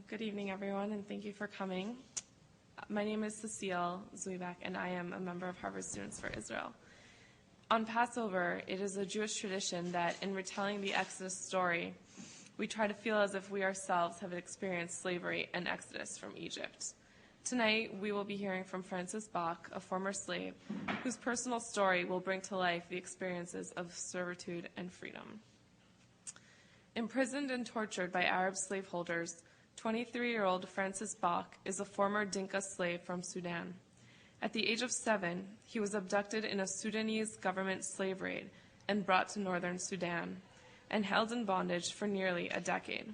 Good evening, everyone, and thank you for coming. My name is Cecile Zuibak, and I am a member of Harvard Students for Israel. On Passover, it is a Jewish tradition that in retelling the Exodus story, we try to feel as if we ourselves have experienced slavery and exodus from Egypt. Tonight, we will be hearing from Francis Bach, a former slave, whose personal story will bring to life the experiences of servitude and freedom. Imprisoned and tortured by Arab slaveholders, 23-year-old Francis Bach is a former Dinka slave from Sudan. At the age of 7, he was abducted in a Sudanese government slave raid and brought to northern Sudan, and held in bondage for nearly a decade.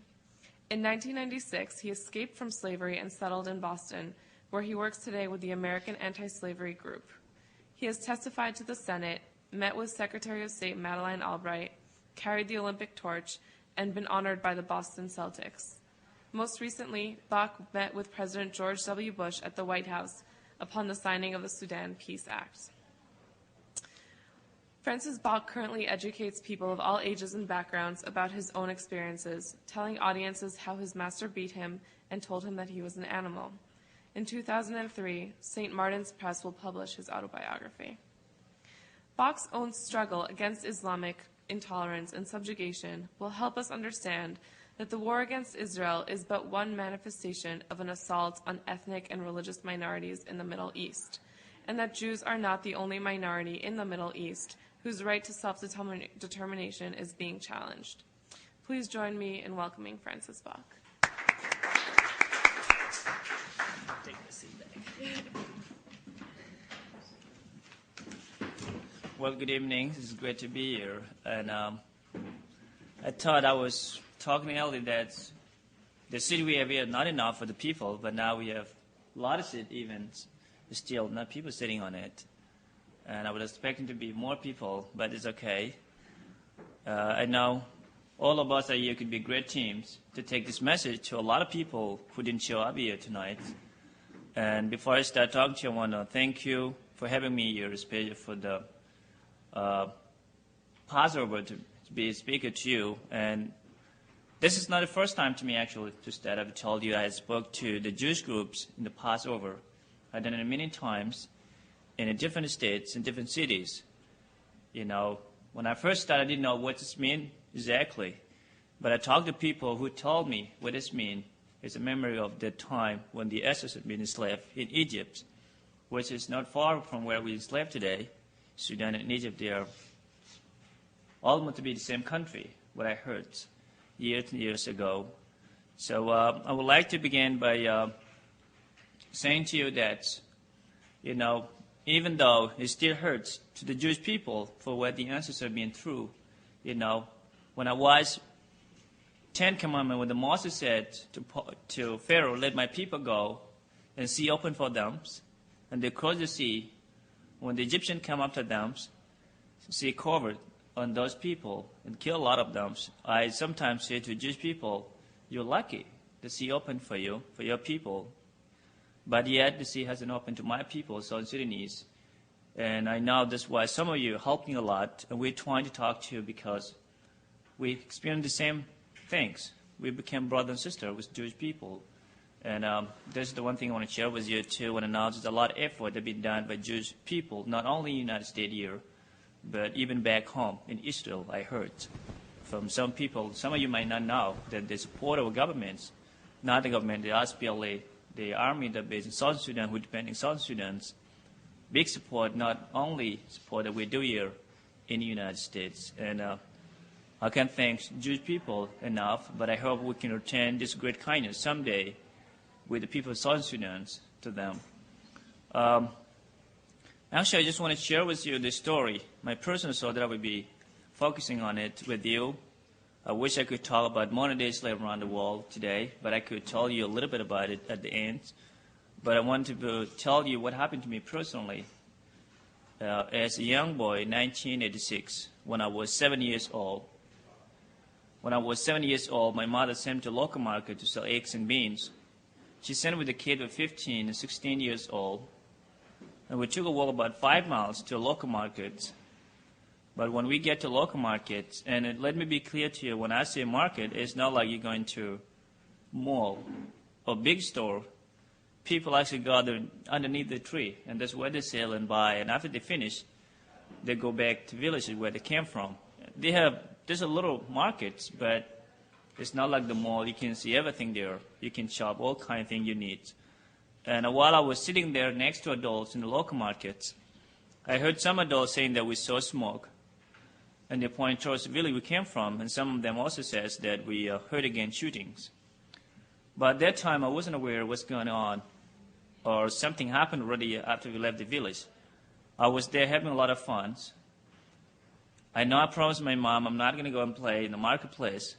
In 1996, he escaped from slavery and settled in Boston, where he works today with the American Anti-Slavery Group. He has testified to the Senate, met with Secretary of State Madeleine Albright, carried the Olympic torch, and been honored by the Boston Celtics. Most recently, Bach met with President George W. Bush at the White House upon the signing of the Sudan Peace Act. Francis Bach currently educates people of all ages and backgrounds about his own experiences, telling audiences how his master beat him and told him that he was an animal. In 2003, St. Martin's Press will publish his autobiography. Bach's own struggle against Islamic intolerance and subjugation will help us understand that the war against Israel is but one manifestation of an assault on ethnic and religious minorities in the Middle East, and that Jews are not the only minority in the Middle East whose right to self-determination is being challenged. Please join me in welcoming Francis Bach. Take the seat back. Well, good evening. It's great to be here. And I thought I was talking earlier that the city we have here is not enough for the people, but now we have a lot of it even, still not people sitting on it. And I was expecting to be more people, but it's okay. I know all of us are here could be great teams to take this message to a lot of people who didn't show up here tonight. And before I start talking to you, I want to thank you for having me here, especially for the Passover to be a speaker to you. And this is not the first time to me, actually, that I've told you I spoke to the Jewish groups in the Passover. I've done it many times in different states, in different cities. You know, when I first started, I didn't know what this meant exactly. But I talked to people who told me what this means. It's a memory of the time when the Essex had been enslaved in Egypt, which is not far from where we enslaved today. Sudan and Egypt, they are almost to be the same country, what I heard years and years ago. So I would like to begin by saying to you that, you know, even though it still hurts to the Jewish people for what the ancestors have been through, you know, when I was 10 commandments, when the Moses said to Pharaoh, let my people go, and sea open for them, and they crossed the sea, when the Egyptians come after them, sea covered on those people and kill a lot of them. I sometimes say to Jewish people, you're lucky the sea opened for you, for your people. But yet the sea hasn't opened to my people, South Sudanese. And I know that's why some of you are helping a lot, and we're trying to talk to you because we experience the same things. We became brother and sister with Jewish people. And this is the one thing I want to share with you, too. I want to know there's a lot of effort that's been done by Jewish people, not only in the United States here, but even back home in Israel. I heard from some people, some of you might not know, that they support our governments, not the government, the SPLA, the army that based in South Sudan, who depend in South Sudan's big support, not only support that we do here in the United States. And I can't thank Jewish people enough, but I hope we can return this great kindness someday with the people of South Sudan to them. Actually, I just want to share with you this story, my personal story, that I will be focusing on it with you. I wish I could talk about modern-day slavery around the world today, but I could tell you a little bit about it at the end. But I want to tell you what happened to me personally as a young boy in 1986, when I was 7 years old. When I was 7 years old, my mother sent me to a local market to sell eggs and beans. She sent me with a kid of 15 and 16 years old. And we took a walk about 5 miles to a local market. But when we get to local markets, and let me be clear to you, when I say market, it's not like you're going to mall or big store, people actually gather underneath the tree, and that's where they sell and buy. And after they finish, they go back to villages where they came from. There's a little markets, but it's not like the mall. You can see everything there. You can shop all kind of things you need. And while I was sitting there next to adults in the local markets, I heard some adults saying that we saw smoke, and they point towards the village we came from, and some of them also says that we heard again shootings. But at that time, I wasn't aware of what's going on, or something happened already after we left the village. I was there having a lot of fun. I know I promised my mom I'm not going to go and play in the marketplace,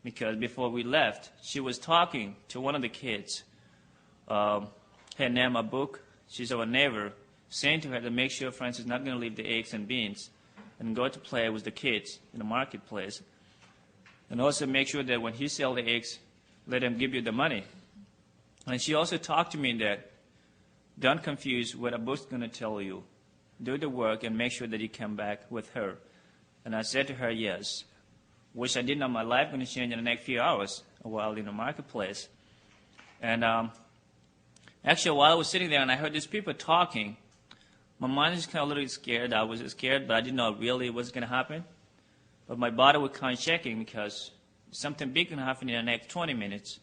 because before we left, she was talking to one of the kids. Her name Abuk, she's our neighbor, saying to her to make sure Francis is not going to leave the eggs and beans and go to play with the kids in the marketplace. And also make sure that when he sells the eggs, let him give you the money. And she also talked to me that don't confuse what Abuk's going to tell you. Do the work and make sure that you come back with her. And I said to her, yes, which I didn't know my life going to change in the next few hours while in the marketplace. And actually, while I was sitting there and I heard these people talking, my mind was kind of a little scared. I was scared, but I didn't know really what was going to happen. But my body was kind of shaking because something big can happen in the next 20 minutes.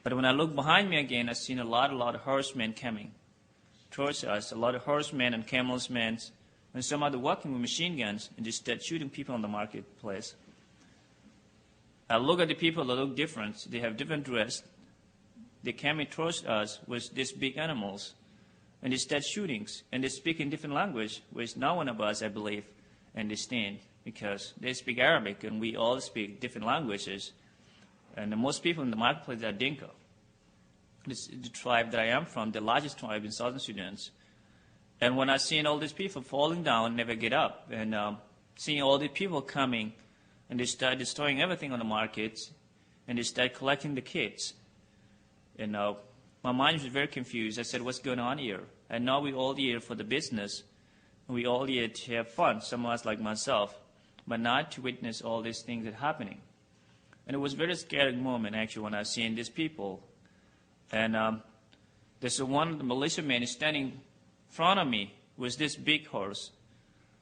But when I looked behind me again, I seen a lot of horsemen coming towards us, a lot of horsemen and camelsmen, and some other walking with machine guns and just start shooting people in the marketplace. I look at the people that look different. They have different dress. They came towards us with these big animals, and they start shootings, and they speak in different language, which no one of us, I believe, understand, because they speak Arabic, and we all speak different languages. And most people in the marketplace are Dinka. This is the tribe that I am from, the largest tribe in southern Sudan. And when I seen all these people falling down, never get up, and seeing all these people coming, and they start destroying everything on the markets, and they start collecting the kids. And my mind was very confused. I said, what's going on here? I know we all here for the business, and we all here to have fun, some of us like myself, but not to witness all these things that are happening. And it was a very scary moment, actually, when I seen these people. And there's one militiaman standing in front of me with this big horse.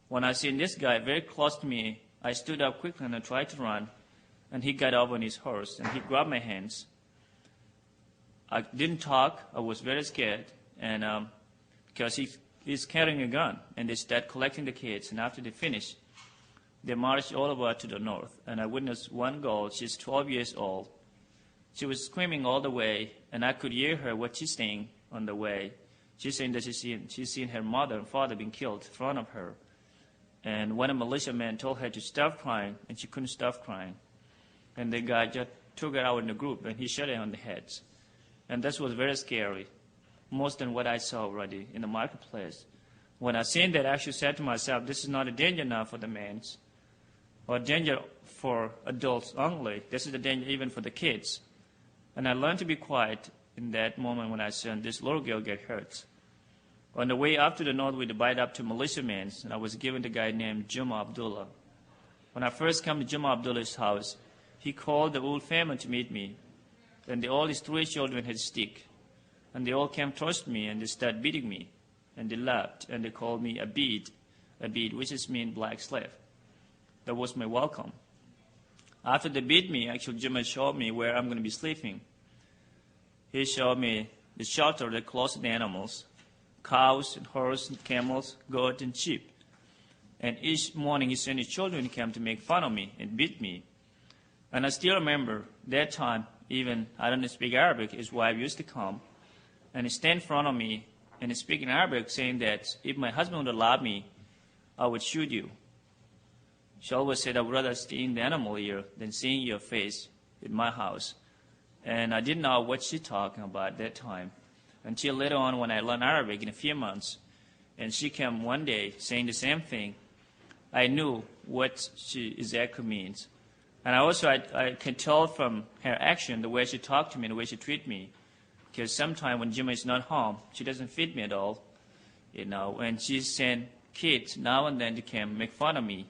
When I seen this guy very close to me, I stood up quickly and I tried to run, and he got up on his horse, and he grabbed my hands. I didn't talk. I was very scared, and because he's carrying a gun, and they start collecting the kids, and after they finish, they marched all over to the north, and I witnessed one girl. She's 12 years old. She was screaming all the way, and I could hear her what she's saying on the way. She's saying that she's seen her mother and father being killed in front of her, and one of the militiamen told her to stop crying, and she couldn't stop crying, and the guy just took her out in the group, and he shot her on the heads. And this was very scary, more than what I saw already in the marketplace. When I seen that, I actually said to myself, this is not a danger now for the men, or danger for adults only. This is a danger even for the kids. And I learned to be quiet in that moment when I saw this little girl get hurt. On the way up to the north, we divided up to militiamen, and I was given to a guy named Juma Abdullah. When I first came to Juma Abdullah's house, he called the whole family to meet me. And all his 3 children had stick. And they all came towards me, and they started beating me. And they laughed, and they called me Abid, which is mean black slave. That was my welcome. After they beat me, actually, Jimmy showed me where I'm going to be sleeping. He showed me the shelter that close to the animals, cows and horses and camels, goats and sheep. And each morning he sent his children to come to make fun of me and beat me. And I still remember that time, even I don't speak Arabic, his wife used to come and he stand in front of me and he speak in Arabic, saying that if my husband would allow me, I would shoot you. She always said, I would rather stay in the animal here than seeing your face in my house. And I didn't know what she talking about at that time until later on when I learned Arabic in a few months. And she came one day saying the same thing. I knew what she exactly means. And I can tell from her action, the way she talked to me, the way she treated me. Because sometimes when Jimmy is not home, she doesn't feed me at all. And she sent kids now and then to come make fun of me,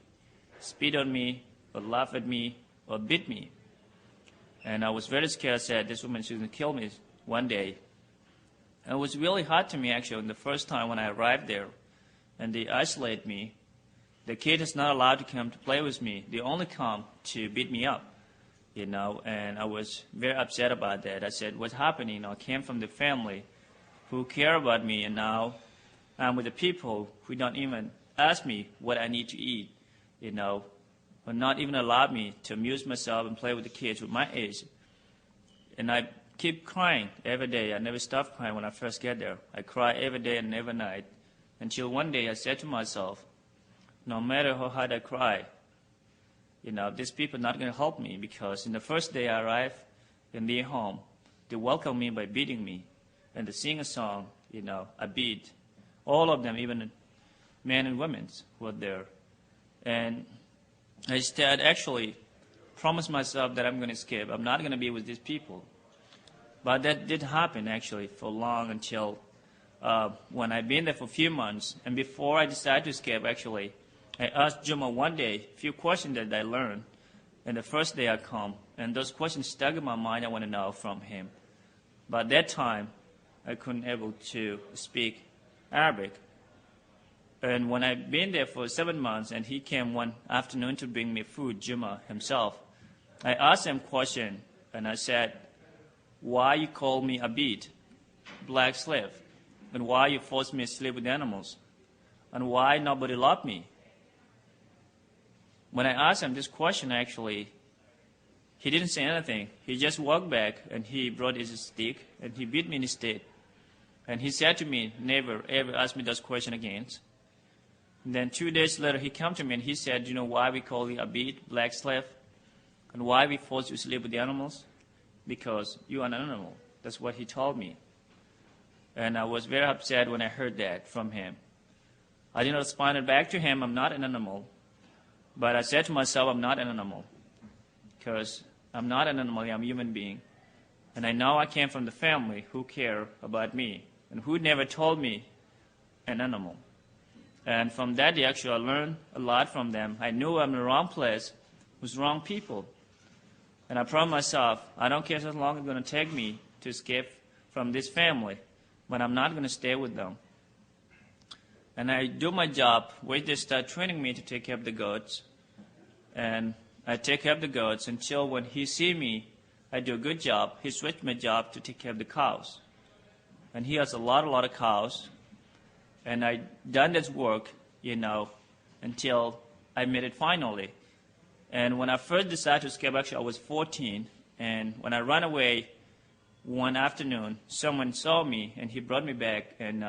spit on me, or laugh at me, or beat me. And I was very scared. I said, this woman is going to kill me one day. And it was really hard to me, actually, the first time when I arrived there. And they isolate me. The kid is not allowed to come to play with me. They only come to beat me up, and I was very upset about that. I said, what's happening? I came from the family who care about me, and now I'm with the people who don't even ask me what I need to eat, or not even allow me to amuse myself and play with the kids with my age. And I keep crying every day. I never stop crying when I first get there. I cry every day and every night until one day I said to myself, no matter how hard I cry, these people are not going to help me, because in the first day I arrived in their home, they welcomed me by beating me, and they sing a song, a beat. All of them, even men and women, were there. And I instead actually promised myself that I'm going to escape. I'm not going to be with these people. But that didn't happen, actually, for long, until when I'd been there for a few months. And before I decided to escape, actually, I asked Juma one day a few questions that I learned. And the first day I come, and those questions stuck in my mind. I want to know from him. But at that time, I couldn't able to speak Arabic. And when I'd been there for 7 months, and he came one afternoon to bring me food, Juma himself, I asked him a question, and I said, why you call me Abid, black slave? And why you force me to sleep with animals? And why nobody loved me? When I asked him this question, actually, he didn't say anything. He just walked back, and he brought his stick, and he beat me instead. And he said to me, never, ever ask me those questions again. And then 2 days later, he came to me, and he said, you know why we call you Abid, black slave? And why we force you to sleep with the animals? Because you are an animal. That's what he told me. And I was very upset when I heard that from him. I didn't respond back to him, I'm not an animal. But I said to myself, I'm not an animal. Because I'm not an animal, I'm a human being. And I know I came from the family who care about me and who never told me an animal. And from that day, actually, I learned a lot from them. I knew I'm in the wrong place with wrong people. And I promised myself, I don't care how long it's going to take me to escape from this family, but I'm not going to stay with them. And I do my job, where they start training me to take care of the goats. And I take care of the goats until when he see me, I do a good job. He switched my job to take care of the cows. And he has a lot of cows. And I done this work, until I made it finally. And when I first decided to escape, actually, I was 14. And when I ran away one afternoon, someone saw me, and he brought me back, and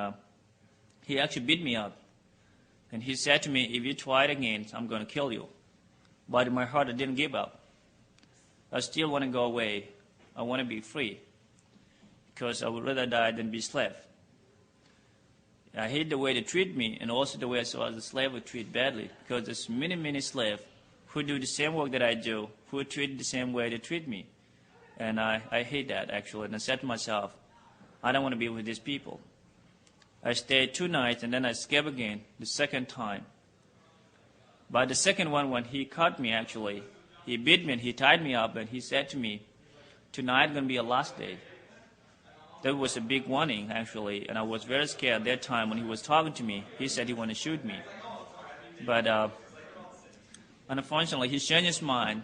he actually beat me up. And he said to me, if you try it again, I'm going to kill you. But in my heart, I didn't give up. I still want to go away. I want to be free. Because I would rather die than be slave. I hate the way they treat me, and also the way I saw as a slave would treat badly. Because there's many slaves who do the same work that I do, who treat the same way they treat me. And I hate that, actually. And I said to myself, I don't want to be with these people. I stayed 2 nights, and then I escaped again, the second time. But the second one, when he caught me, actually, he beat me and he tied me up, and he said to me, tonight is going to be your last day. That was a big warning, actually, and I was very scared at that time when he was talking to me. He said he wanted to shoot me. But unfortunately, he changed his mind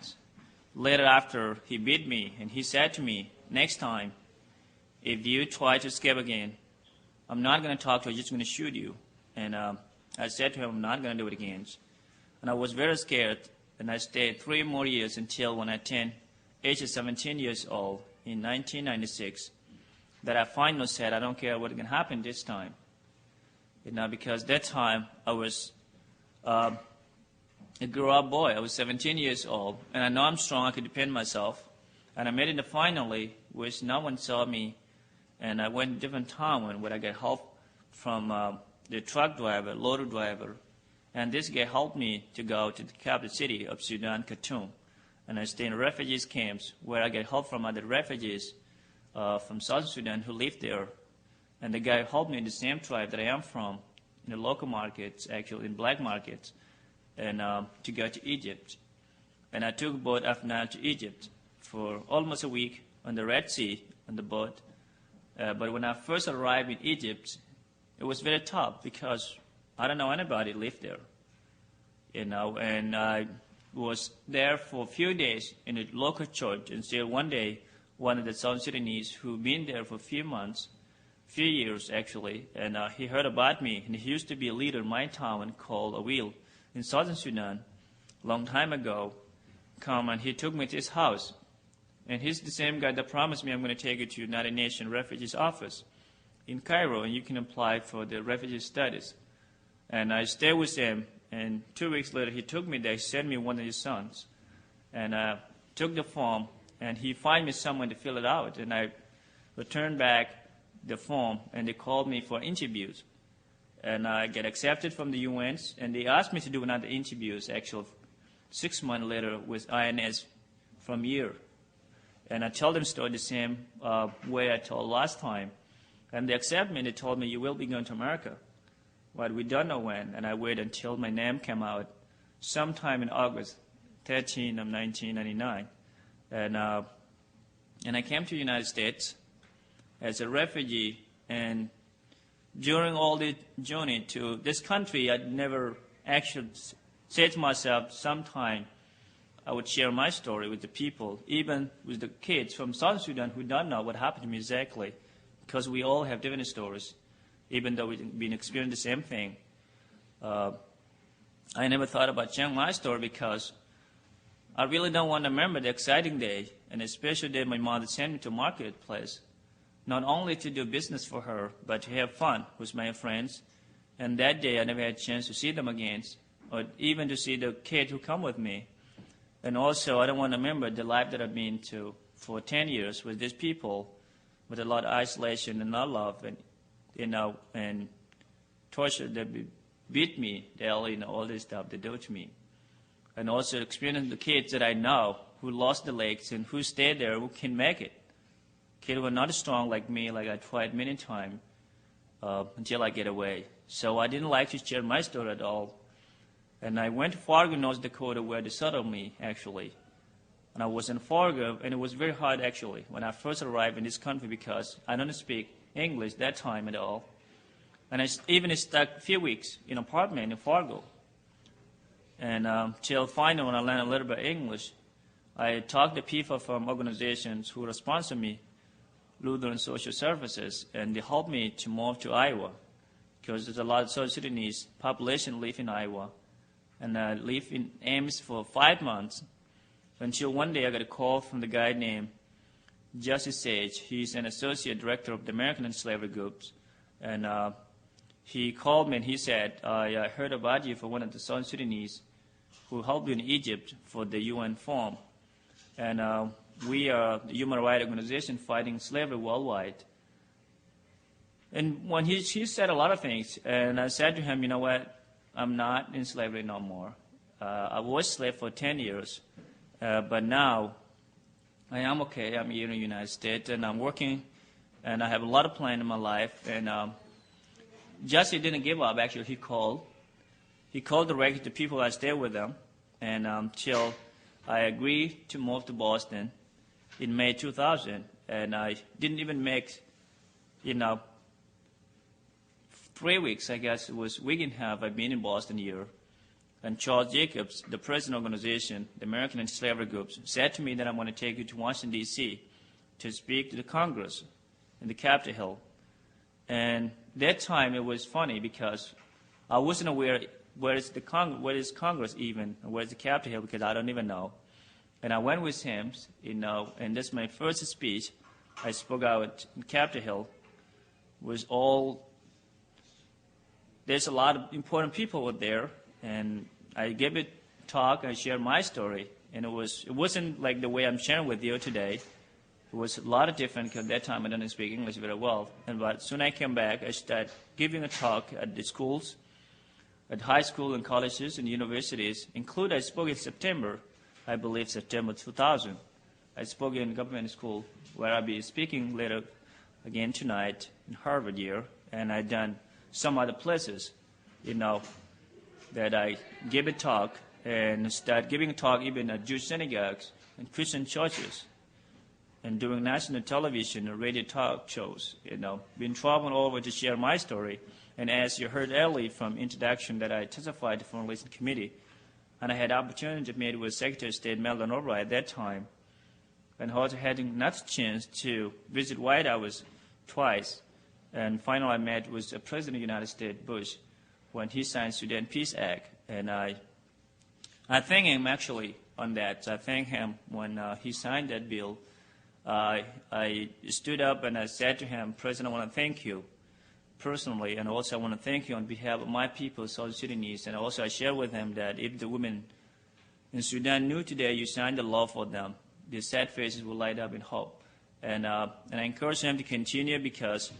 later after he beat me, and he said to me, next time, if you try to escape again, I'm not going to talk to you, I'm just going to shoot you. And I said to him, I'm not going to do it again. And I was very scared, and I stayed 3 more years until when I turned age of 17 years old in 1996, that I finally said, I don't care what's going to happen this time. Because that time I was a grown-up boy. I was 17 years old, and I know I'm strong, I could depend on myself. And I made it finally, which no one saw me. And I went to different town where I got help from the truck driver, loader driver. And this guy helped me to go to the capital city of Sudan, Khartoum. And I stayed in refugees camps where I get help from other refugees from South Sudan who live there. And the guy helped me in the same tribe that I am from, in the local markets, actually in black markets, and to go to Egypt. And I took a boat after Nile to Egypt for almost a week on the Red Sea on the boat. But when I first arrived in Egypt, it was very tough because I don't know anybody lived there, and I was there for a few days in a local church until one day one of the South Sudanese who'd been there for a few years actually, and he heard about me, and he used to be a leader in my town called Awil in southern Sudan a long time ago, and he took me to his house. And he's the same guy that promised me I'm going to take you to United Nations Refugees Office in Cairo, and you can apply for the refugee status. And I stayed with him, and 2 weeks later he took me there, he sent me one of his sons. And I took the form, and he found me someone to fill it out. And I returned back the form, and they called me for interviews. And I get accepted from the UNs, and they asked me to do another interviews, actually 6 months later with INS from here. And I told them story the same way I told last time. And they accepted me, and they told me, you will be going to America. But we don't know when. And I waited until my name came out sometime in August 13 of 1999. And I came to the United States as a refugee. And during all the journey to this country, I'd never actually said to myself, sometime I would share my story with the people, even with the kids from South Sudan who don't know what happened to me exactly, because we all have different stories, even though we've been experiencing the same thing. I never thought about sharing my story because I really don't want to remember the exciting day, and especially the day my mother sent me to marketplace, not only to do business for her, but to have fun with my friends. And that day I never had a chance to see them again, or even to see the kid who come with me. And also, I don't want to remember the life that I've been to for 10 years with these people, with a lot of isolation and not love, and and torture. They beat me daily, all this stuff they do to me. And also experiencing the kids that I know who lost their legs and who stayed there, who can make it. Kids who are not strong like me, like I tried many times until I get away. So I didn't like to share my story at all. And I went to Fargo, North Dakota, where they settled me, actually. And I was in Fargo, and it was very hard, actually, when I first arrived in this country because I don't speak English that time at all. And I even stuck a few weeks in an apartment in Fargo. And till finally, when I learned a little bit of English, I talked to people from organizations who sponsored me, Lutheran Social Services, and they helped me to move to Iowa because there's a lot of South Sudanese population live in Iowa. And I lived in Ames for 5 months until one day I got a call from the guy named Justice Sage. He's an associate director of the American Enslaved Groups. And he called me and he said, I heard about you for one of the South Sudanese who helped you in Egypt for the UN form. And we are the human rights organization fighting slavery worldwide. And when he said a lot of things, and I said to him, you know what? I'm not in slavery no more. I was slave for 10 years, but now I am okay. I'm here in the United States, and I'm working, and I have a lot of plans in my life. And Jesse didn't give up. Actually, he called directly to people I stay with them, and until I agreed to move to Boston in May 2000, and I didn't even make, 3 weeks, I guess it was a week and a half, I've been in Boston here. And Charles Jacobs, the president of the organization, the American Enslaved Groups, said to me that I'm going to take you to Washington, D.C. to speak to the Congress in the Capitol Hill. And that time it was funny because I wasn't aware where is Congress even, and where is the Capitol Hill, because I don't even know. And I went with him, and this is my first speech. I spoke out in Capitol Hill. There's a lot of important people there, and I gave a talk. I shared my story, and it wasn't like the way I'm sharing with you today. It was a lot of different, because at that time I didn't speak English very well. But soon I came back, I started giving a talk at the schools, at high school and colleges and universities. I spoke in September, I believe September 2000. I spoke in government school, where I'll be speaking later again tonight in Harvard here, and I've done some other places, that I give a talk and start giving a talk even at Jewish synagogues and Christian churches and doing national television and radio talk shows. Been traveling all over to share my story. And as you heard earlier from introduction that I testified to Foreign Relations Committee, and I had the opportunity to meet with Secretary of State Madeleine Albright at that time, and also had another chance to visit White House twice. And finally, I met with the President of the United States, Bush, when he signed Sudan Peace Act. And I thank him actually on that. I thank him when he signed that bill. I stood up and I said to him, President, I want to thank you personally, and also I want to thank you on behalf of my people, South Sudanese. And also I shared with him that if the women in Sudan knew today you signed the law for them, their sad faces will light up in hope. And I encourage him to continue, because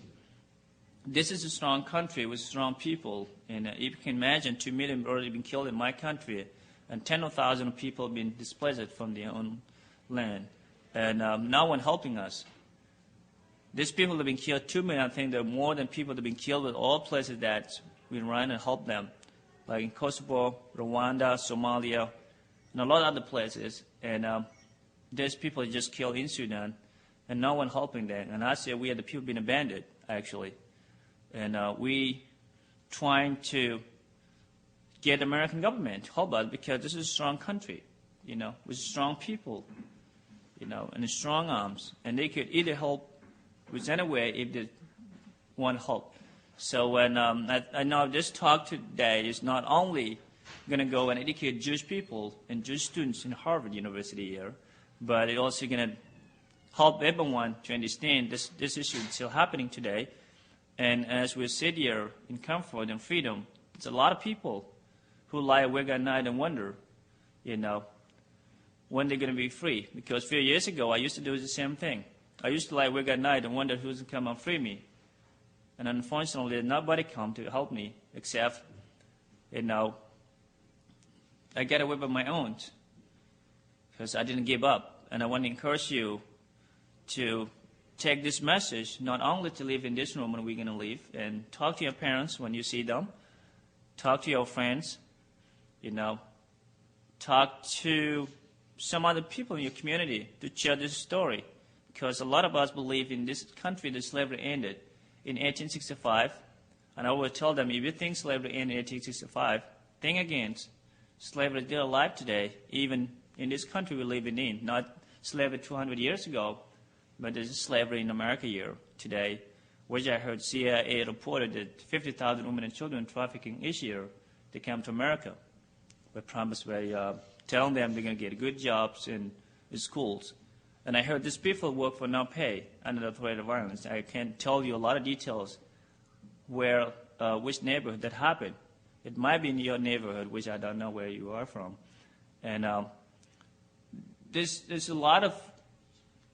this is a strong country with strong people. And if you can imagine, 2 million already been killed in my country, and 10,000 people have been displaced from their own land. And no one helping us. These people have been killed, 2 million. I think there are more than people that have been killed with all places that we run and help them, like in Kosovo, Rwanda, Somalia, and a lot of other places. And there's people just killed in Sudan, and no one helping them. And I say we are the people being abandoned, actually. And we trying to get the American government to help us, because this is a strong country, with strong people, and strong arms. And they could either help with any way if they want help. So when I know this talk today is not only going to go and educate Jewish people and Jewish students in Harvard University here, but it's also going to help everyone to understand this issue is still happening today. And as we sit here in comfort and freedom, there's a lot of people who lie awake at night and wonder, when they're going to be free. Because a few years ago, I used to do the same thing. I used to lie awake at night and wonder who's going to come and free me. And unfortunately, nobody come to help me except, I get away by my own, because I didn't give up. And I want to encourage you to take this message, not only to live in this room when we're going to leave, and talk to your parents when you see them, talk to your friends, talk to some other people in your community to share this story. Because a lot of us believe in this country that slavery ended in 1865. And I always tell them, if you think slavery ended in 1865, think again. Slavery is still alive today, even in this country we're living in. Not slavery 200 years ago, but there's slavery in America here today, which I heard CIA reported that 50,000 women and children trafficking each year to come to America. We promised by telling them they're going to get good jobs in schools. And I heard these people work for no pay under the threat of violence. I can't tell you a lot of details where, which neighborhood that happened. It might be in your neighborhood, which I don't know where you are from. And there's a lot of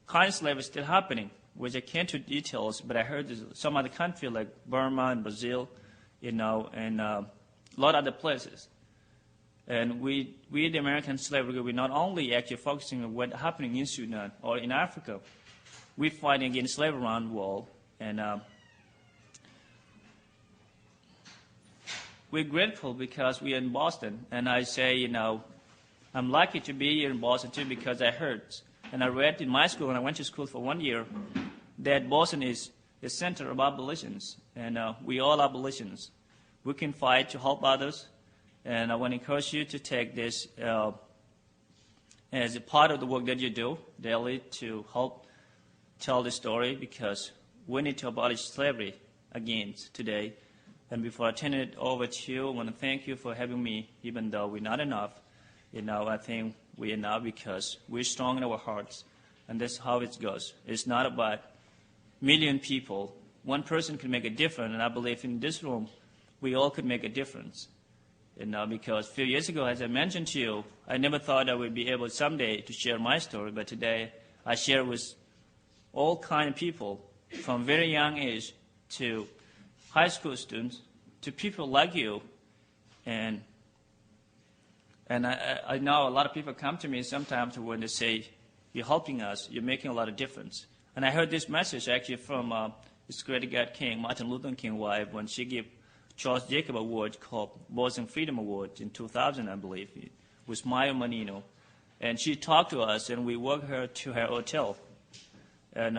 kind of slavery still happening, which I can't do details, but I heard there's some other country like Burma and Brazil, and a lot of other places. And we the American slavery group, we're not only actually focusing on what's happening in Sudan or in Africa, we're fighting against slavery around the world. And we're grateful because we're in Boston. And I say, I'm lucky to be here in Boston too, because I heard and I read in my school, and I went to school for 1 year, that Boston is the center of abolitions. And we all abolitionists. We can fight to help others. And I want to encourage you to take this as a part of the work that you do daily to help tell the story, because we need to abolish slavery again today. And before I turn it over to you, I want to thank you for having me, even though we're not enough. I think we are now because we're strong in our hearts, and that's how it goes. It's not about million people. One person can make a difference, and I believe in this room, we all could make a difference. Because a few years ago, as I mentioned to you, I never thought I would be able someday to share my story, but today I share with all kinds of people, from very young age to high school students, to people like you. And I know a lot of people come to me sometimes when they say, you're helping us, you're making a lot of difference. And I heard this message actually from this great God King, Martin Luther King's wife, when she gave Charles Jacob Award called Boston Freedom Award in 2000, I believe, with Maya Manino. And she talked to us, and we walked her to her hotel. And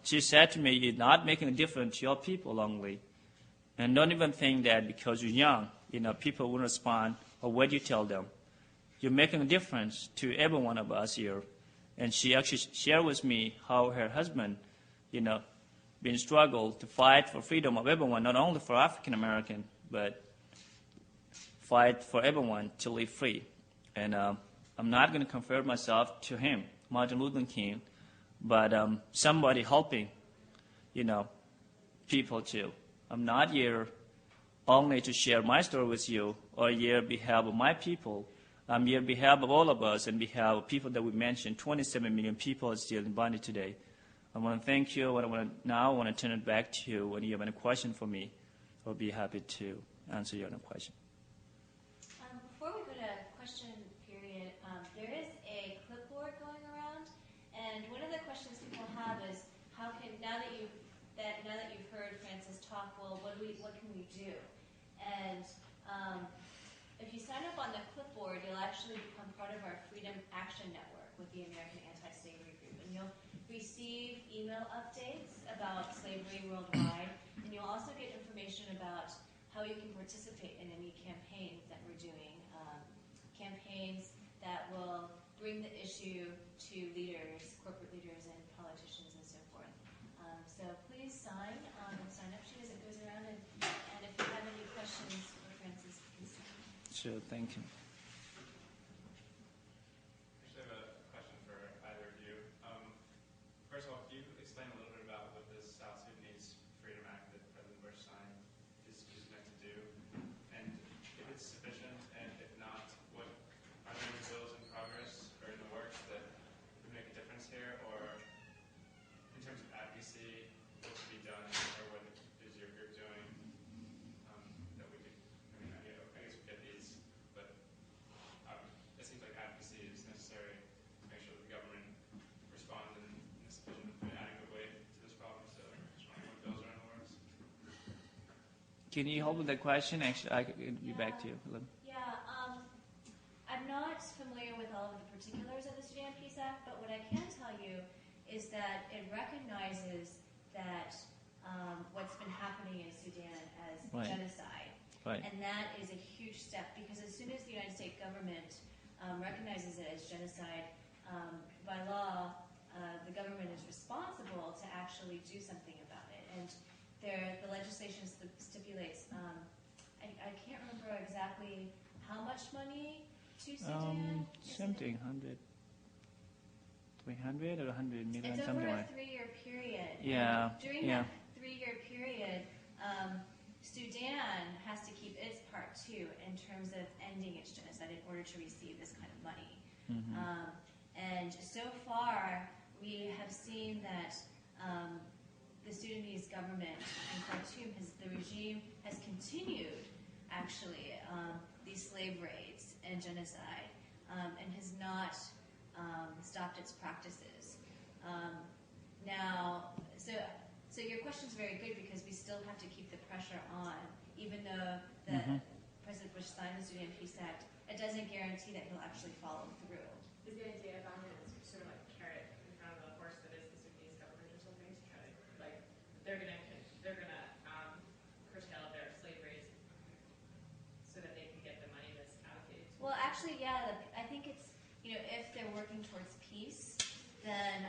she said to me, "You're not making a difference to your people only. And don't even think that because you're young, people will respond or what you tell them. You're making a difference to every one of us here." And she actually shared with me how her husband, been struggled to fight for freedom of everyone, not only for African American, but fight for everyone to live free. And I'm not going to compare myself to him, Martin Luther King, but somebody helping, people too. I'm not here only to share my story with you or here on behalf of my people. I'm here on behalf of all of us and behalf of people that we mentioned. 27 million people are still in bondage today. I want to thank you. I want to turn it back to you. When you have any question for me, I'll be happy to answer your question. Before we go to question period, there is a clipboard going around, and one of the questions people have is, how can now that you've heard Francis talk, well, what can we do? And if you sign up on the clipboard, you'll actually become part of our Freedom Action Network with the American Anti-Slavery Group, and you'll receive email updates about slavery worldwide, and you'll also get information about how you can participate in any campaigns that we're doing, campaigns that will bring the issue to leaders, corporate leaders, and politicians, and so forth. So please sign on the sign-up sheet as it goes around, and if you have any questions for Francis, please sign. Sure, thank you. Actually, I have a question for either of you. First of all, can you explain a little bit about what this South Sudanese Freedom Act that President Bush signed is meant to do, and if it's sufficient, and if not, what are there any bills in progress or in the works that would make a difference here, or in terms of advocacy, what should be done, or what is your group doing that we could? I guess we get these, but it seems like advocacy is necessary to make sure that the government responds in a sufficient and adequate way to this problem. So just wondering what bills are in the works. Can you hold with the question? Actually, I could be back to you. Yeah, I'm not familiar with all of the particulars of the Sudan Peace Act, but what I can tell you is that it recognizes that what's been happening in Sudan as Right. genocide. Right. And that is a huge step, because as soon as the United States government recognizes it as genocide, by law, the government is responsible to actually do something about it. And the legislation stipulates, I can't remember exactly how much money to Sudan. Something 100, 300 or 100 million, It's something over a like. 3-year period. Yeah. And during that 3-year period, Sudan has to keep its part too in terms of ending its genocide in order to receive this kind of money. Mm-hmm. And so far, we have seen that the Sudanese government in Khartoum, the regime has continued actually these slave raids and genocide, and has not stopped its practices. Now, so your question is very good, because we still have to keep the pressure on, even though President Bush signed the Sudan Peace Act. It doesn't guarantee that he'll actually follow through. Is the idea behind it sort of like a carrot in front of the horse that is the Sudanese government or something to try to, like, they're gonna curtail their slave rates so that they can get the money that's allocated to Well, actually, yeah, I think it's, if they're working towards peace, then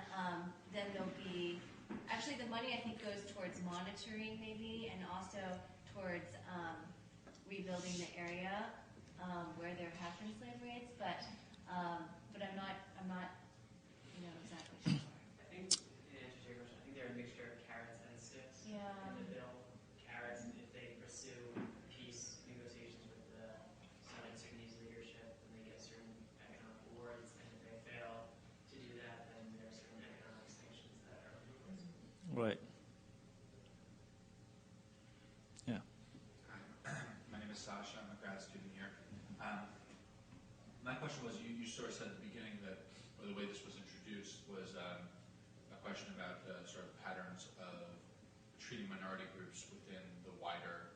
there'll be, actually the money I think goes towards monitoring maybe, and also towards rebuilding the area where there have been slave raids, but I'm not exactly sure. I think, in answer to your question, I think they're a mixture of carrots and sticks. Yeah. In the bill, carrots, if they pursue peace negotiations with the Southern Sudanese leadership, then they get certain economic rewards, and if they fail to do that, then there are certain economic sanctions that are imposed. Right. Yeah. My name is Sasha. I'm a grad student here. My question was, you sort of said at the beginning that, or the way this was introduced, was a question about sort of patterns of treating minority groups within the wider,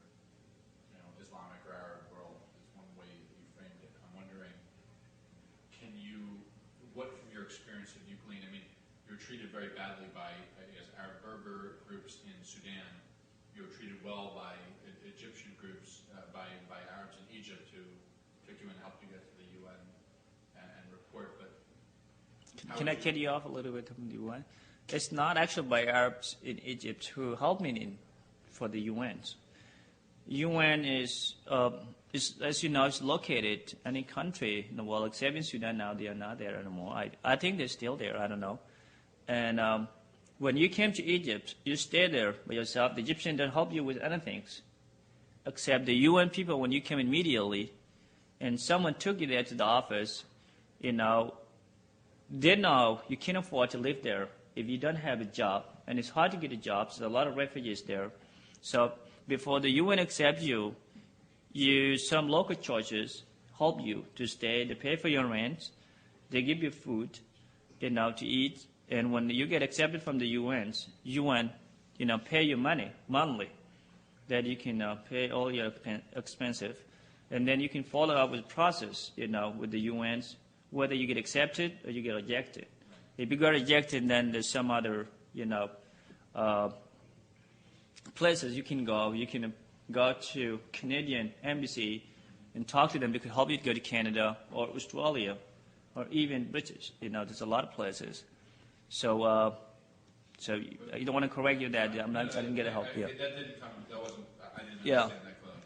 Islamic or Arab world is one way that you framed it. I'm wondering, what from your experience have you gleaned? I mean, you were treated very badly by, I guess, Arab Berber groups in Sudan. You were treated well by Egyptian groups, by Arabs in Egypt who took you and helped you get to the UN and report. But can I cut you off a little bit from the UN? It's not actually by Arabs in Egypt who helped me for the UNs. UN is, as you know, is located in any country in the world except in Sudan. Now they are not there anymore. I think they're still there. I don't know. And when you came to Egypt, you stayed there by yourself. The Egyptians didn't help you with anything, except the UN people. When you came immediately, and someone took you there to the office, they know you can't afford to live there if you don't have a job, and it's hard to get a job. So there's a lot of refugees there. So before the UN accepts you, some local churches help you to stay. They pay for your rent. They give you food, to eat. And when you get accepted from the UN, pay you money monthly that you can pay all your expenses, and then you can follow up with the process, with the UNs, whether you get accepted or you get rejected. If you got rejected, then there's some other, places you can go. You can go to Canadian embassy and talk to them. They could help you to go to Canada or Australia or even British. There's a lot of places. So you don't want to correct you that I didn't get a help. Yeah. That didn't come. That wasn't. I didn't Yeah. understand that clearly.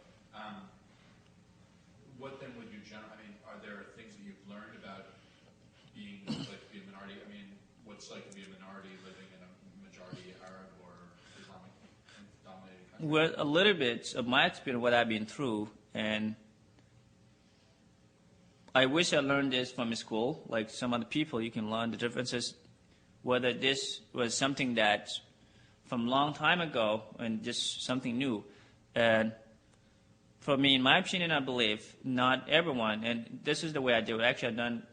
What then would you generally? I mean, are there things that you've learned about being a minority? I mean, what's like to be a minority living in a majority Arab or Islamic dominated country? Well, a little bit of my experience, what I've been through, and I wish I learned this from school. Like some other people, you can learn the differences. Whether this was something that from a long time ago and just something new. And for me, in my opinion, I believe not everyone, and this is the way I do it. Actually, I've done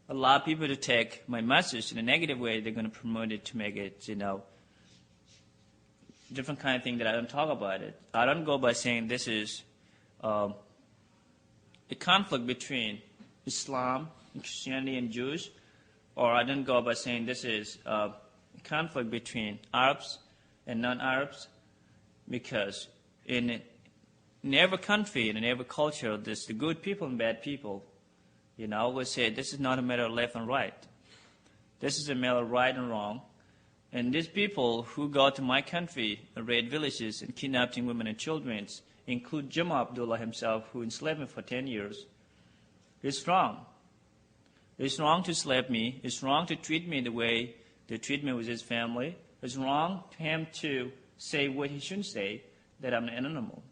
a lot of people to take my message in a negative way. They're going to promote it to make it, different kind of thing that I don't talk about it. I don't go by saying this is a conflict between Islam and Christianity and Jews. Or I don't go by saying this is a conflict between Arabs and non-Arabs, because in every country and in every culture, there's the good people and bad people. I always say this is not a matter of left and right. This is a matter of right and wrong. And these people who go to my country and raid villages and kidnapping women and children, include Jama Abdullah himself, who enslaved me for 10 years, it's wrong. It's wrong to slap me. It's wrong to treat me the way they treat me with his family. It's wrong for him to say what he shouldn't say, that I'm an animal,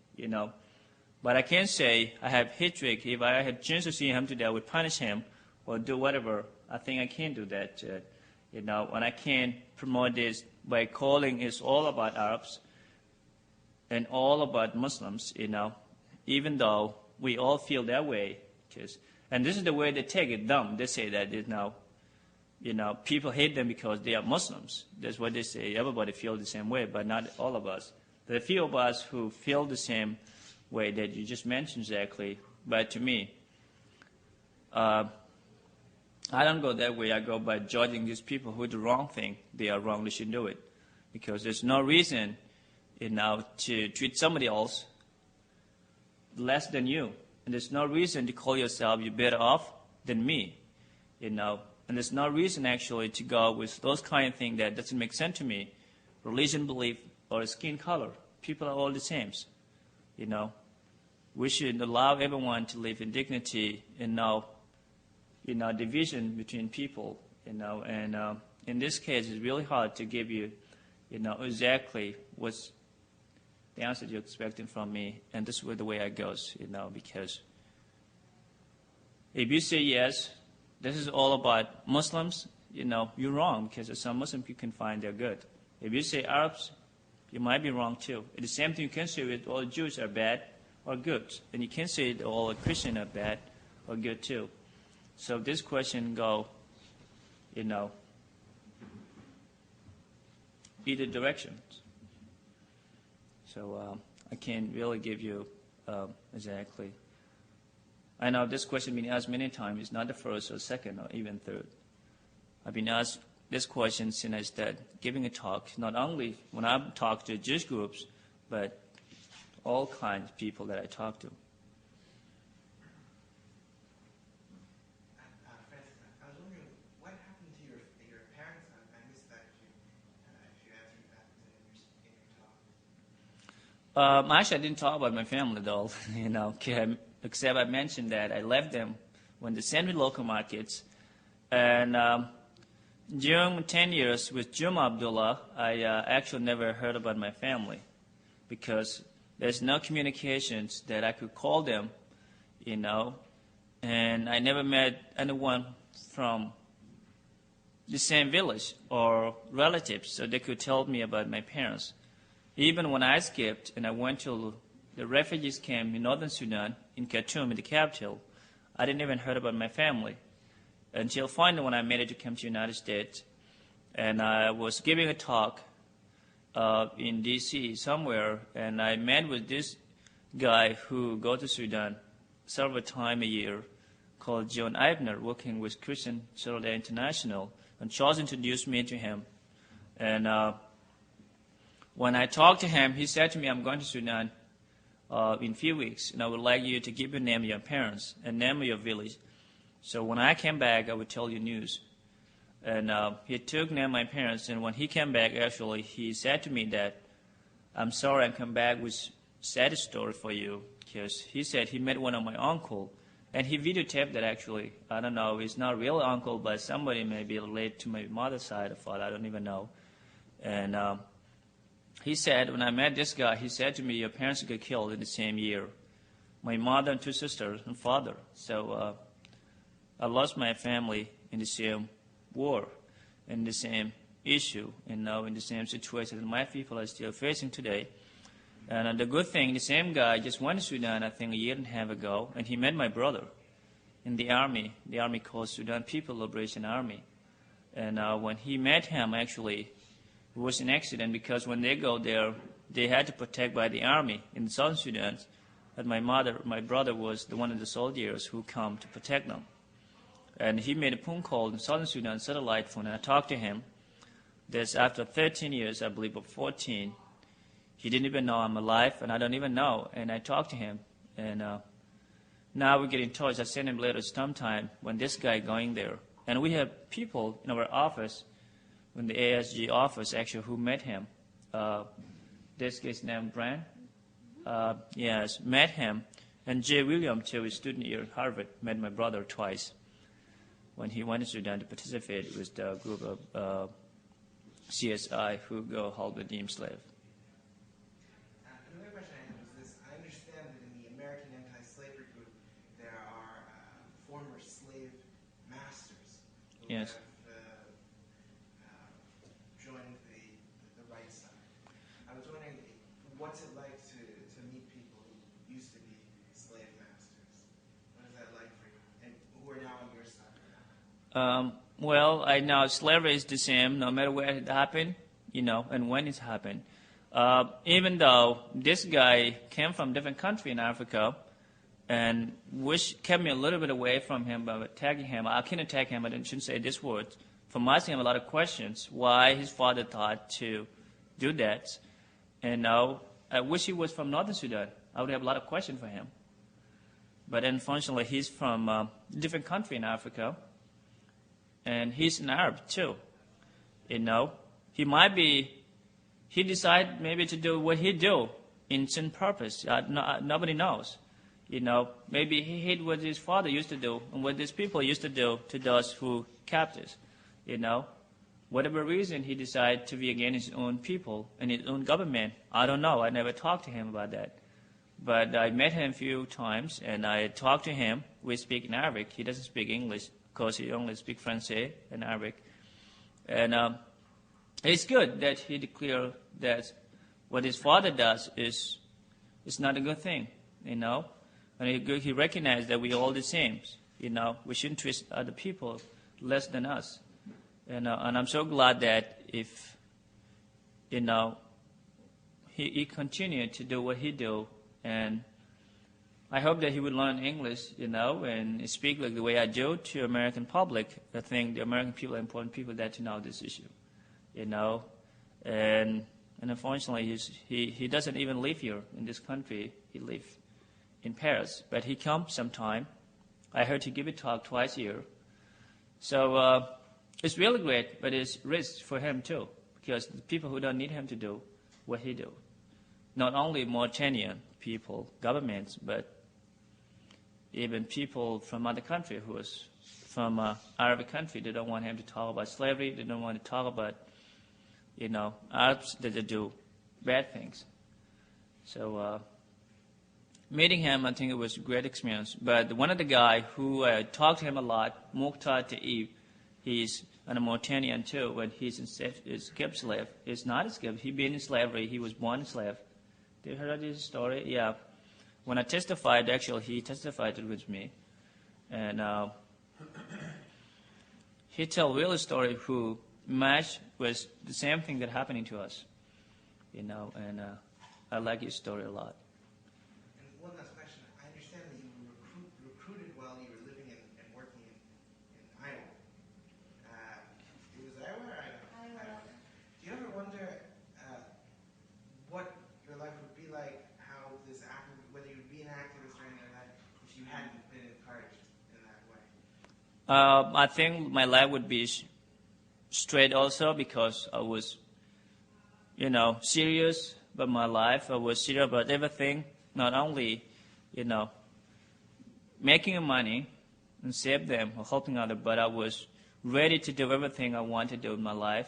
But I can't say I have hatred. If I had a chance to see him today, I would punish him or do whatever. I think I can't do that, and I can't promote this by calling it's all about Arabs and all about Muslims, even though we all feel that way. And this is the way they take it dumb. They say that people hate them because they are Muslims. That's what they say. Everybody feels the same way, but not all of us. There are a few of us who feel the same way that you just mentioned exactly. But to me, I don't go that way. I go by judging these people who do the wrong thing. They are wrong. They shouldn't do it. Because there's no reason, to treat somebody else less than you. And there's no reason to call yourself you're better off than me, And there's no reason actually to go with those kind of things that doesn't make sense to me. Religion, belief, or skin color. People are all the same, We should allow everyone to live in dignity and no, division between people, And in this case, it's really hard to give you, exactly what's the answer you're expecting from me, and this is the way it goes, because if you say yes, this is all about Muslims, you're wrong, because some Muslims you can find they're good. If you say Arabs, you might be wrong too. The same thing you can say with all Jews are bad or good, and you can say that all Christians are bad or good too. So this question go, either direction. So I can't really give you exactly. I know this question has been asked many times. It's not the first or second or even third. I've been asked these questions and I started giving a talk, not only when I talk to Jewish groups, but all kinds of people that I talk to. Francis, I was wondering what happened to your parents? I missed that if you answered that in your talk. Actually, I didn't talk about my family at all, except I mentioned that I left them when they sent me local markets. And during 10 years with Juma Abdullah, I actually never heard about my family because there's no communications that I could call them, and I never met anyone from the same village or relatives so they could tell me about my parents. Even when I escaped and I went to the refugees camp in northern Sudan, in Khartoum, in the capital, I didn't even hear about my family until finally when I made it to come to the United States. And I was giving a talk in D.C. somewhere, and I met with this guy who goes to Sudan several times a year called John Eibner, working with Christian Solidarity International, and Charles introduced me to him. And when I talked to him, he said to me, I'm going to Sudan in a few weeks, and I would like you to give your name of your parents and name of your village. So when I came back, I would tell you news. And he took name of my parents, and when he came back, actually, he said to me that, I'm sorry I come back with sad story for you, because he said he met one of my uncle, and he videotaped that actually. I don't know, he's not a real uncle, but somebody may be related to my mother's side or father, I don't even know. And he said, when I met this guy, he said to me, your parents got killed in the same year. My mother and two sisters and father. So I lost my family in the same war, in the same issue, and now in the same situation that my people are still facing today. And the good thing, the same guy just went to Sudan, I think, a year and a half ago, and he met my brother in the army called Sudan People Liberation Army. And when he met him, actually, it was an accident because when they go there, they had to protect by the army in southern Sudan. But my brother was one of the soldiers who come to protect them. And he made a phone call in southern Sudan, satellite phone, and I talked to him. That's after 13 years, I believe, or 14. He didn't even know I'm alive, and I don't even know. And I talked to him, and now we get in touch. I sent him letters sometime when this guy going there. And we have people in our office, in the ASG office, actually, who met him. This guy's named Brand. Yes, met him. And Jay Williams, too, a student here at Harvard, met my brother twice when he went to Sudan to participate with the group of CSI who go hold the enslaved. Another question I have is this. I understand that in the American anti-slavery group, there are former slave masters who Yes. have joined the right side. I was wondering, what's it like to meet people who used to be slave masters? What is that like for you? And who are now on your side? Well, I know slavery is the same no matter where it happened, and when it happened. Even though this guy came from a different country in Africa, and which kept me a little bit away from him by attacking him. I can't attack him, I shouldn't say this word, from asking him a lot of questions, why his father thought to do that. And I wish he was from Northern Sudan. I would have a lot of questions for him. But unfortunately, he's from a different country in Africa. And he's an Arab too, He decided maybe to do what he do in some purpose. Nobody knows, Maybe he hate what his father used to do and what these people used to do to those who captives, Whatever reason he decided to be against his own people and his own government, I don't know. I never talked to him about that. But I met him a few times and I talked to him. We speak in Arabic. He doesn't speak English. Because he only speaks French and Arabic. And it's good that he declared that what his father does is not a good thing, And he recognized that we're all the same, We shouldn't treat other people less than us. And I'm so glad that if, he continued to do what he do. And I hope that he would learn English, and speak like the way I do to American public. I think the American people are important people that to know this issue, and unfortunately he doesn't even live here in this country. He lives in Paris, but he comes sometime. I heard he give a talk twice a year. So it's really great, but it's risk for him too, because the people who don't need him to do what he do, not only Mauritanian people, governments, but even people from other country who is from Arabic country, they don't want him to talk about slavery. They don't want to talk about, Arabs that they do bad things. So meeting him, I think it was a great experience. But one of the guy who talked to him a lot, Mukhtar Taib, he's a Mauritanian too. When he's escaped slave, he's not escaped. He been in slavery. He was born a slave. Did you hear this story? Yeah. When I testified, actually, he testified with me. And he told real story who matched with the same thing that happening to us. And I like his story a lot. And one last question. I understand that you were recruited while you were living and working in Iowa. It was Iowa or Idaho? Iowa. Do you ever wonder what your life would be like, whether you'd be an activist or anything like that, if you hadn't been encouraged in that way? I think my life would be straight also, because I was, serious about my life. I was serious about everything, not only, making money and save them or helping others, but I was ready to do everything I wanted to do in my life.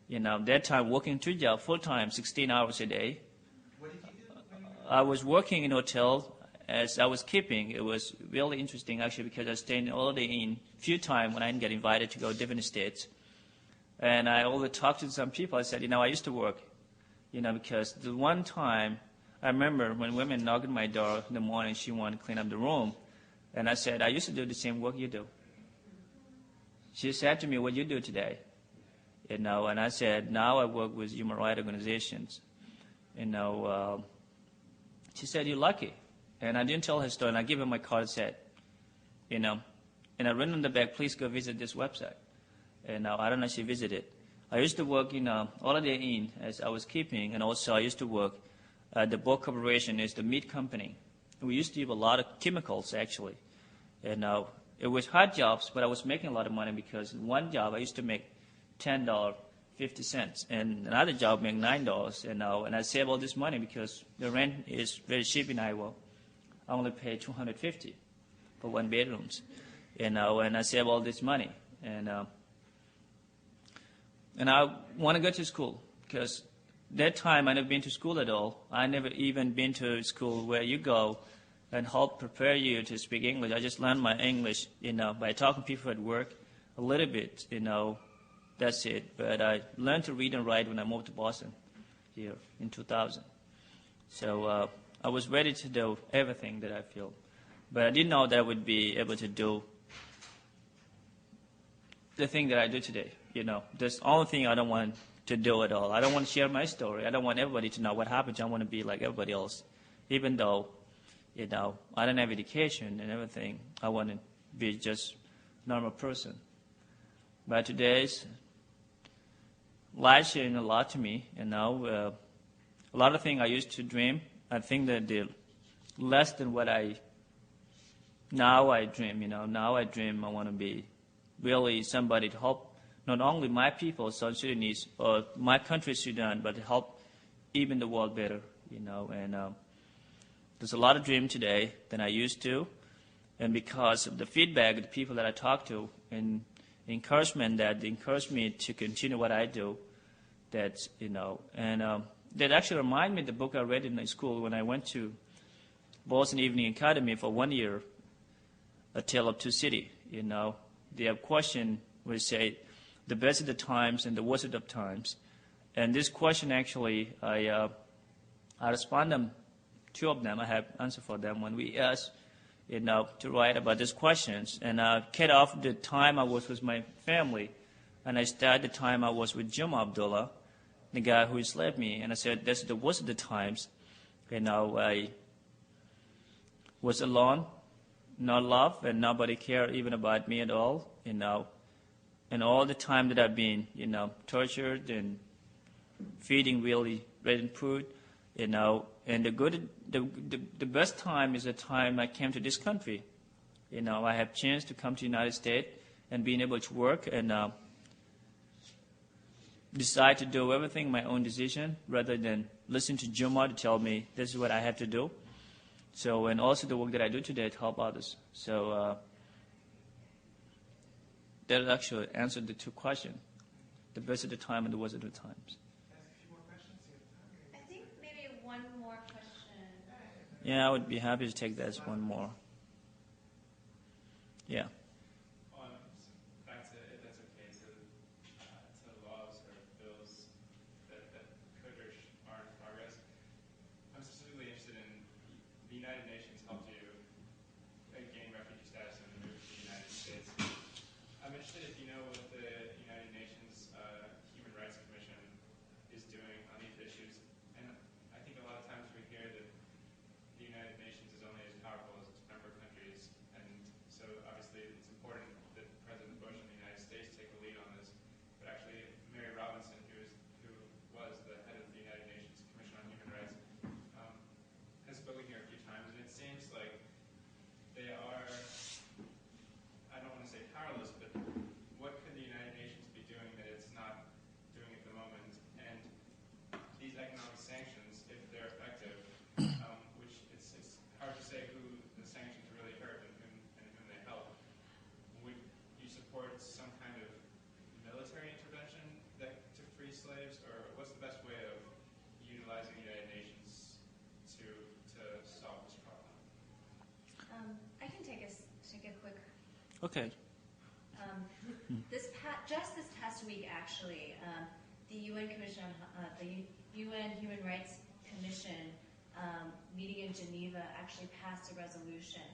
That time working 2 jobs, full-time, 16 hours a day. What did you do? I was working in a hotel as I was keeping. It was really interesting, actually, because I stayed all day in few times when I didn't get invited to go to different states. And I always talked to some people. I said, I used to work, because the one time I remember when women knocked at my door in the morning, she wanted to clean up the room. And I said, I used to do the same work you do. She said to me, what do you do today? And I said, now I work with human rights organizations. She said, you're lucky. And I didn't tell her story, and I gave her my card and said, and I written on the back, please go visit this website. And I don't know if she visited. I used to work in Holiday Inn as I was keeping, and also I used to work at the Board Corporation, is the meat company. We used to use a lot of chemicals, actually. And it was hard jobs, but I was making a lot of money, because one job I used to make $10.50, and another job make $9. And I save all this money because the rent is very cheap in Iowa. I only pay $250 for 1 bedrooms. And I save all this money. And I want to go to school, because that time I never been to school at all. I never even been to school where you go and help prepare you to speak English. I just learned my English, by talking to people at work a little bit, That's it. But I learned to read and write when I moved to Boston here in 2000. So I was ready to do everything that I feel. But I didn't know that I would be able to do the thing that I do today. That's the only thing I don't want to do at all. I don't want to share my story. I don't want everybody to know what happened. I want to be like everybody else. Even though, I don't have education and everything, I want to be just a normal person. But today's life changed a lot to me, a lot of things I used to dream, I think that they're less than what now I dream, Now I dream I want to be really somebody to help not only my people, South Sudanese, or my country, Sudan, but to help even the world better, And there's a lot of dream today than I used to, and because of the feedback of the people that I talk to and encouragement that encouraged me to continue what I do, that actually remind me of the book I read in school when I went to Boston Evening Academy for 1 year, A Tale of Two Cities. They have question where they say the best of the times and the worst of the times. And this question actually, I respond them, 2 of them, I have answer for them when we asked, to write about these questions. And I cut off the time I was with my family, and I started the time I was with Jim Abdullah, the guy who enslaved me. And I said, that's the worst of the times. I was alone, not loved, and nobody cared even about me at all, and all the time that I've been, tortured and feeding really red food, and the best time is the time I came to this country. I have chance to come to the United States and being able to work and decide to do everything my own decision rather than listen to Juma to tell me this is what I have to do. So, and also the work that I do today to help others. So that actually answered the two questions. The best of the time and the worst of the times. Ask a few more questions. I think maybe one more question. Yeah, I would be happy to take that as one more. Yeah. Back to, if that's okay, to laws or bills that could or are in progress. I'm specifically interested in the United Nations helped you gain refugee status and move to the United States. I'm interested if you know what the United Nations Human Rights Commission is doing on these issues. And I think a lot of times we hear that the United Nations is only as powerful as its member countries. And so obviously it's important that President Bush and the United States take the lead on this. But actually Mary Robinson, who was the head of the United Nations Commission on Human Rights, has spoken here a few times, and it seems like they are, I don't want to say powerless, but what could the United Nations be doing that it's not doing at the moment? And these economic sanctions, if they're effective, which it's hard to say who the sanctions really hurt and whom they help, would you support some kind of military intervention to free slaves, or what's the best way of utilizing the United Nations to solve this problem? I can take a quick. Okay. Just this past week, actually, the UN Commission, the UN Human Rights Commission meeting in Geneva actually passed a resolution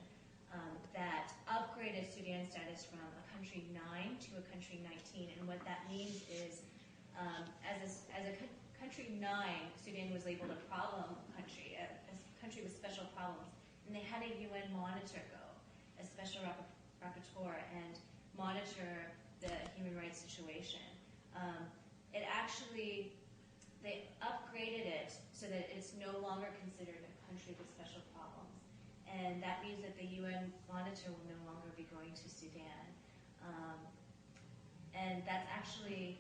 that upgraded Sudan's status from a country 9 to a country 19. And what that means is, as a country 9, Sudan was labeled a problem country, a country with special problems, and they had a UN monitor go, a special rapporteur, and monitor the human rights situation. They upgraded it so that it's no longer considered a country with special problems. And that means that the UN monitor will no longer be going to Sudan. And that's actually,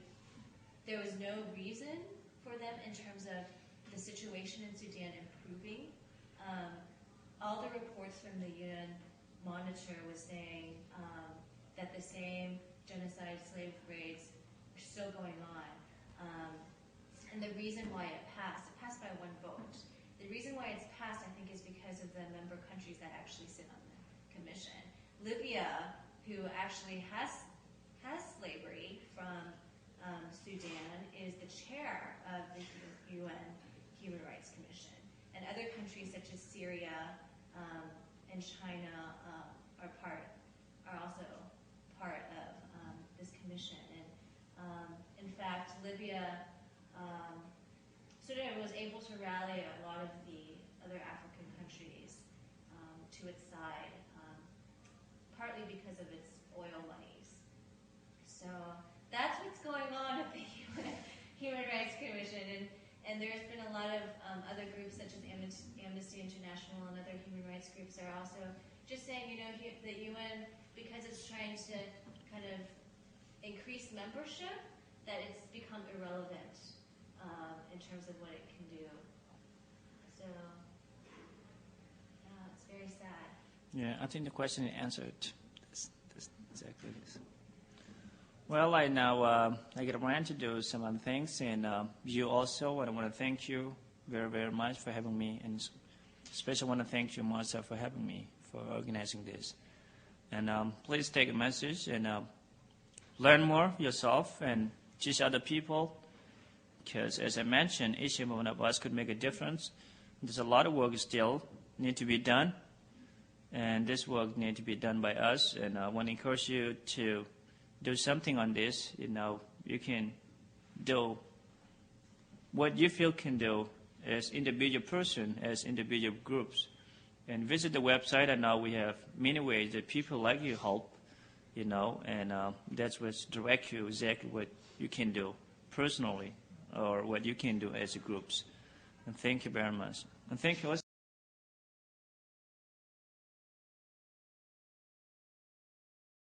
there was no reason for them in terms of the situation in Sudan improving. All the reports from the UN monitor was saying that the same genocide, slave raids are still going on. And the reason why it passed by one vote. The reason why it's passed, I think, is because of the member countries that actually sit on the commission. Libya, who actually has slavery from Sudan, is the chair of the UN Human Rights Commission. And other countries such as Syria and China are also part of this commission. And in fact, Libya sort of was able to rally a lot of the other African countries to its side, partly because of its oil monies. So that's what's going on at the Human Rights Commission. And there's been a lot of other groups such as Amnesty International and other human rights groups are also just saying, the UN, because it's trying to kind of increase membership, that it's become irrelevant in terms of what it can do. So, it's very sad. Yeah, I think the question is answered. That's exactly this. Well, I get around to do some other things, and you also, I want to thank you very, very much for having me, and especially want to thank you, Martha, for having me, for organizing this. And please take a message and learn more yourself and teach other people, because as I mentioned, each one of us could make a difference. There's a lot of work still need to be done, and this work needs to be done by us, and I want to encourage you to do something on this. You can do what you feel can do as individual person, as individual groups, and visit the website. And now we have many ways that people like you help, and that's what's direct you exactly what you can do personally or what you can do as a groups. And thank you very much. And thank you.